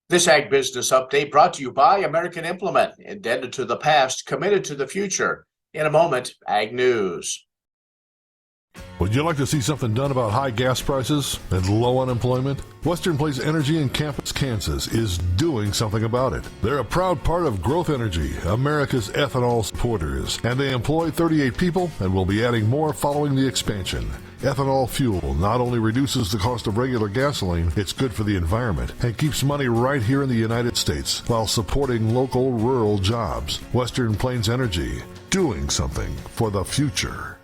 This Ag Business Update brought to you by American Implement, indebted to the past, committed to the future. In a moment, Ag News. Would you like to see something done about high gas prices and low unemployment? Western Plains Energy in Campus, Kansas is doing something about it. They're a proud part of Growth Energy, America's ethanol supporters, and they employ 38 people and will be adding more following the expansion. Ethanol fuel not only reduces the cost of regular gasoline, it's good for the environment and keeps money right here in the United States while supporting local rural jobs. Western Plains Energy, doing something for the future.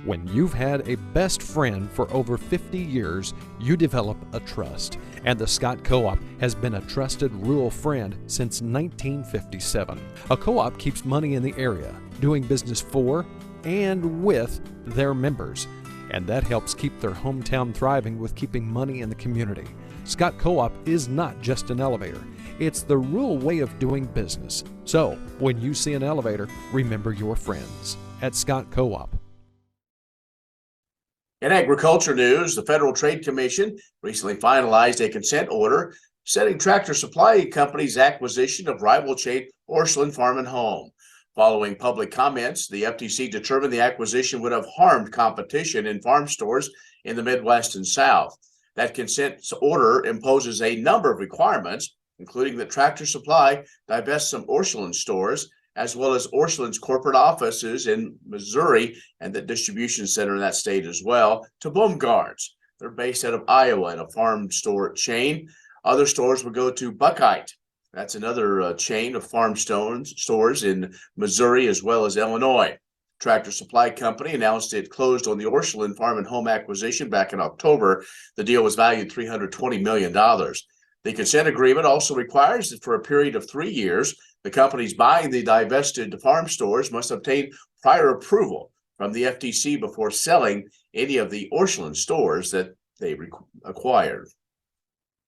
When you've had a best friend for over 50 years, you develop a trust. And the Scott Co-op has been a trusted rural friend since 1957. A co-op keeps money in the area, doing business for and with their members. And that helps keep their hometown thriving with keeping money in the community. Scott Co-op is not just an elevator. It's the rural way of doing business. So, when you see an elevator, remember your friends at Scott Co-op. In agriculture news, the Federal Trade Commission recently finalized a consent order setting Tractor Supply Company's acquisition of rival chain Orscheln Farm and Home. Following public comments, the FTC determined the acquisition would have harmed competition in farm stores in the Midwest and South. That consent order imposes a number of requirements, including that Tractor Supply divest some Orscheln stores, as well as Orscheln's corporate offices in Missouri and the distribution center in that state as well, to Baumgart's. They're based out of Iowa in a farm store chain. Other stores would go to Buckeye. That's another chain of farm stores in Missouri as well as Illinois. Tractor Supply Company announced it closed on the Orscheln Farm and Home acquisition back in October. The deal was valued $320 million. The consent agreement also requires that for a period of 3 years, the companies buying the divested farm stores must obtain prior approval from the FTC before selling any of the Orscheln stores that they acquired.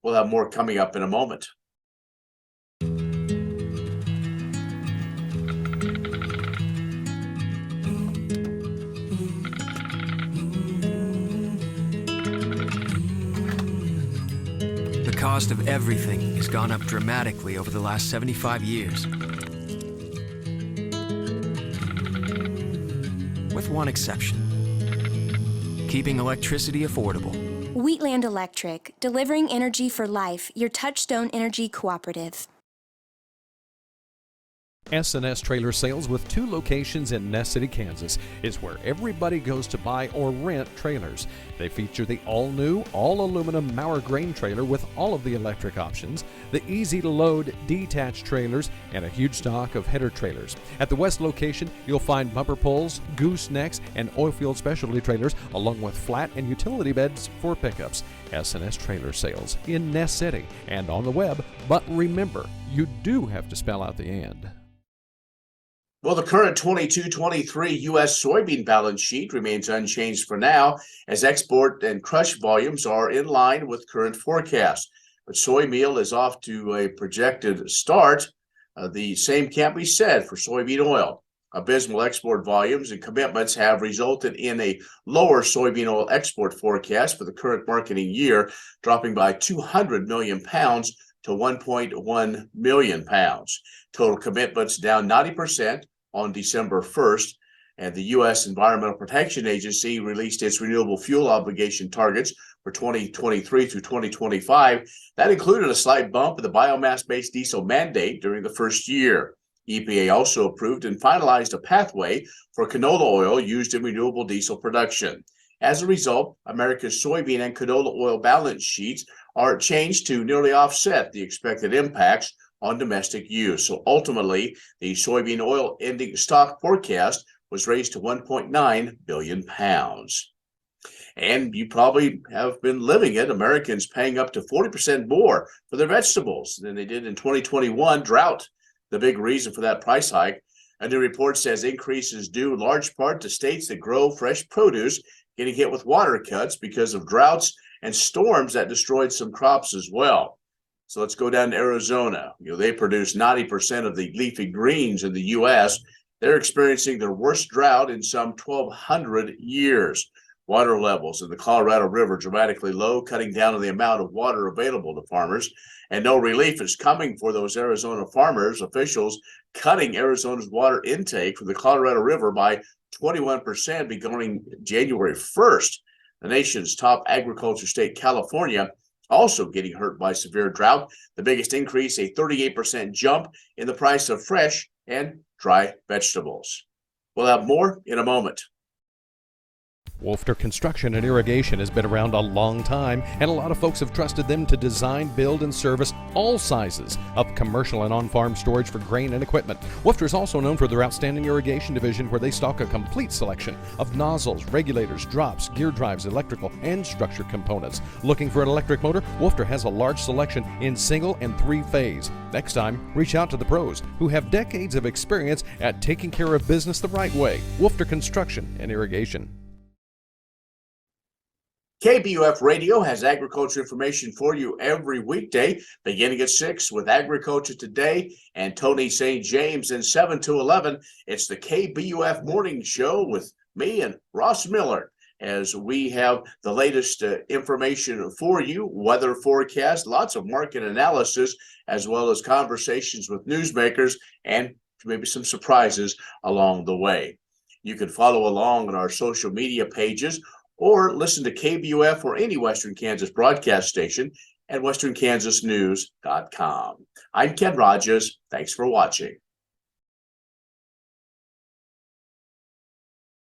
We'll have more coming up in a moment. The cost of everything has gone up dramatically over the last 75 years. With one exception: keeping electricity affordable. Wheatland Electric, delivering energy for life, your Touchstone Energy Cooperative. S&S Trailer Sales, with 2 locations in Ness City, Kansas, is where everybody goes to buy or rent trailers. They feature the all-new, all-aluminum Mauer grain trailer with all of the electric options, the easy-to-load detached trailers, and a huge stock of header trailers. At the west location, you'll find bumper pulls, goosenecks, and oilfield specialty trailers, along with flat and utility beds for pickups. S&S Trailer Sales in Ness City and on the web, but remember, you do have to spell out the "and." Well, the current 22-23 U.S. soybean balance sheet remains unchanged for now, as export and crush volumes are in line with current forecasts. But soy meal is off to a projected start. The same can't be said for soybean oil. Abysmal export volumes and commitments have resulted in a lower soybean oil export forecast for the current marketing year, dropping by 200 million pounds to 1.1 million pounds. Total commitments down 90% on December 1st, and the U.S. Environmental Protection Agency released its renewable fuel obligation targets for 2023 through 2025. That included a slight bump in the biomass-based diesel mandate during the first year. EPA also approved and finalized a pathway for canola oil used in renewable diesel production. As a result, America's soybean and canola oil balance sheets are changed to nearly offset the expected impacts on domestic use. So ultimately, the soybean oil ending stock forecast was raised to 1.9 billion pounds. And you probably have been living it. Americans paying up to 40% more for their vegetables than they did in 2021. Drought, the big reason for that price hike. A new report says increases due in large part to states that grow fresh produce getting hit with water cuts because of droughts and storms that destroyed some crops as well. So let's go down to Arizona. They produce 90% of the leafy greens in the U.S. They're experiencing their worst drought in some 1,200 years. Water levels in the Colorado River dramatically low, cutting down on the amount of water available to farmers. And no relief is coming for those Arizona farmers. Officials cutting Arizona's water intake from the Colorado River by 21% beginning January 1st. The nation's top agriculture state, California, also getting hurt by severe drought. The biggest increase, a 38% jump in the price of fresh and dry vegetables. We'll have more in a moment. Wolfter Construction and Irrigation has been around a long time, and a lot of folks have trusted them to design, build, and service all sizes of commercial and on-farm storage for grain and equipment. Wolfter is also known for their outstanding irrigation division, where they stock a complete selection of nozzles, regulators, drops, gear drives, electrical, and structure components. Looking for an electric motor? Wolfter has a large selection in single and three-phase. Next time, reach out to the pros who have decades of experience at taking care of business the right way. Wolfter Construction and Irrigation. KBUF Radio has agriculture information for you every weekday, beginning at 6 with Agriculture Today and Tony St. James, and 7 to 11. It's the KBUF Morning Show with me and Ross Miller, as we have the latest information for you, weather forecast, lots of market analysis, as well as conversations with newsmakers and maybe some surprises along the way. You can follow along on our social media pages, or listen to KBUF or any Western Kansas broadcast station at westernkansasnews.com. I'm Ken Rogers. Thanks for watching.